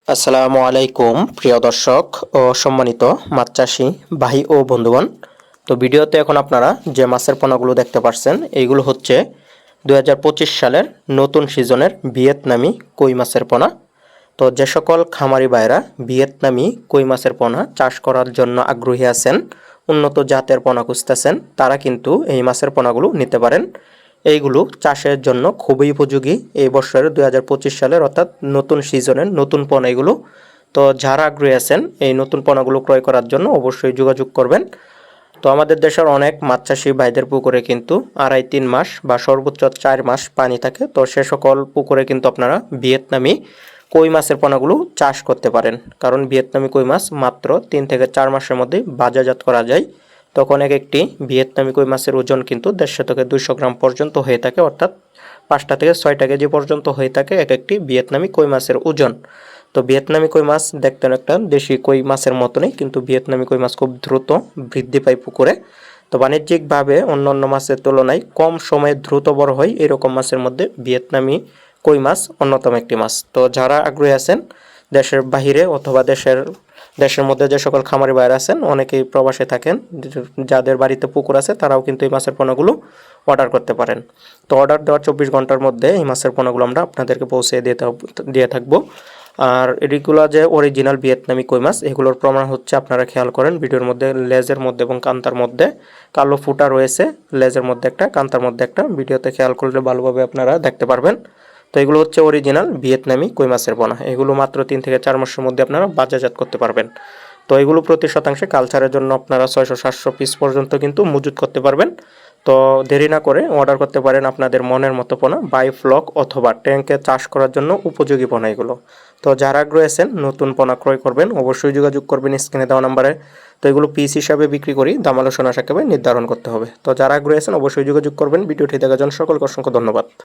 আসসালামু আলাইকুম প্রিয় দর্শক ও সম্মানিত মাছ চাষি ভাই ও বন্ধুগণ। তো ভিডিওতে এখন আপনারা যে মাছের পোনাগুলো দেখতে পাচ্ছেন এইগুলো হচ্ছে 2025 সালের নতুন সিজনের ভিয়েতনামি কই মাছের পোনা। তো যে সকল খামারি ভাইরা ভিয়েতনামি কই মাছের পোনা চাষ করার জন্য আগ্রহী আছেন, উন্নত জাতের পোনা খুঁজতেছেন, তারা কিন্তু এই মাছের পোনাগুলো নিতে পারেন। এইগুলো চাষের জন্য খুবই উপযোগী এই বছরের 2025 সালের অর্থাৎ নতুন সিজনের নতুন পোনা এগুলো। তো যারা আগ্রহী আছেন এই নতুন পোনাগুলো ক্রয় করার জন্য অবশ্যই যোগাযোগ করবেন। তো আমাদের দেশের অনেক মাছ চাষি ভাইদের পুকুরে কিন্তু 2.5-3 মাস বা সর্বোচ্চ 4 মাস পানি থাকে। তো সে সকল পুকুরে কিন্তু আপনারা ভিয়েতনামি কই মাছের পোনাগুলো চাষ করতে পারেন, কারণ ভিয়েতনামি কই মাছ মাত্র 3 থেকে 4 মাসের মধ্যে বাজারজাত করা যায়। তখন এক একটি ভিয়েতনামি কই মাছের ওজন কিন্তু 150 থেকে 200 গ্রাম পর্যন্ত হয়ে থাকে, অর্থাৎ 5টা থেকে 6টা কেজি পর্যন্ত হয়ে থাকে এক একটি ভিয়েতনামি কই মাছের ওজন। তো ভিয়েতনামি কই মাছ দেখতে অনেকটা দেশি কই মাছের মতনই, কিন্তু ভিয়েতনামি কই মাছ খুব দ্রুত বৃদ্ধি পায় পুকুরে। তো বাণিজ্যিকভাবে অন্যান্য মাছের তুলনায় কম সময়ে দ্রুত বড় হয় এরকম মাছের মধ্যে ভিয়েতনামি কই মাছ অন্যতম একটি মাছ। তো যারা আগ্রহী আছেন দেশের বাহিরে অথবা দেশের মধ্যে যে সকল খামারি ভাইরা আছেন, অনেকেই প্রবাসে থাকেন, যাদের বাড়িতে পুকুর আছে তারাও কিন্তু এই মাছের পোনাগুলো অর্ডার করতে পারেন। তো অর্ডার দেওয়ার 24 ঘন্টার মধ্যে এই মাছের পোনাগুলো আমরা আপনাদেরকে পৌঁছে দিয়ে থাকবো। আর এগুলো যে অরিজিনাল ভিয়েতনামি কই মাছ, এগুলোর প্রমাণ হচ্ছে আপনারা খেয়াল করেন ভিডিওর মধ্যে লেজের মধ্যে এবং কান্তার মধ্যে কালো ফুটা রয়েছে, লেজের মধ্যে একটা, কান্তার মধ্যে একটা, ভিডিওতে খেয়াল করলে ভালোভাবে আপনারা দেখতে পারবেন। তো এগুলো হচ্ছে অরিজিনাল ভিয়েতনামি কই মাছের পোনা। এগুলো মাত্র 3 থেকে 4 মাসের মধ্যে আপনারা বাজারজাত করতে পারবেন। তো এগুলো প্রতি শতাংশে কালচারের জন্য আপনারা 600-700 পিস পর্যন্ত কিন্তু মজুত করতে পারবেন। তো দেরি না করে অর্ডার করতে পারেন আপনাদের মনের মতো পোনা, বাই ফ্লক অথবা ট্যাঙ্কে চাষ করার জন্য উপযোগী পোনা এগুলো। তো যারা আগ্রহী আছেন নতুন পোনা ক্রয় করবেন অবশ্যই যোগাযোগ করবেন স্ক্রিনে দেওয়া নাম্বারে। তো এগুলো পিস হিসাবে বিক্রি করি, দাম আলোচনা সাপেক্ষে নির্ধারণ করতে হবে। তো যারা আগ্রহী আছেন অবশ্যই যোগাযোগ করবেন। ভিডিওটি দেখার জন্য সকলকে অসংখ্য ধন্যবাদ।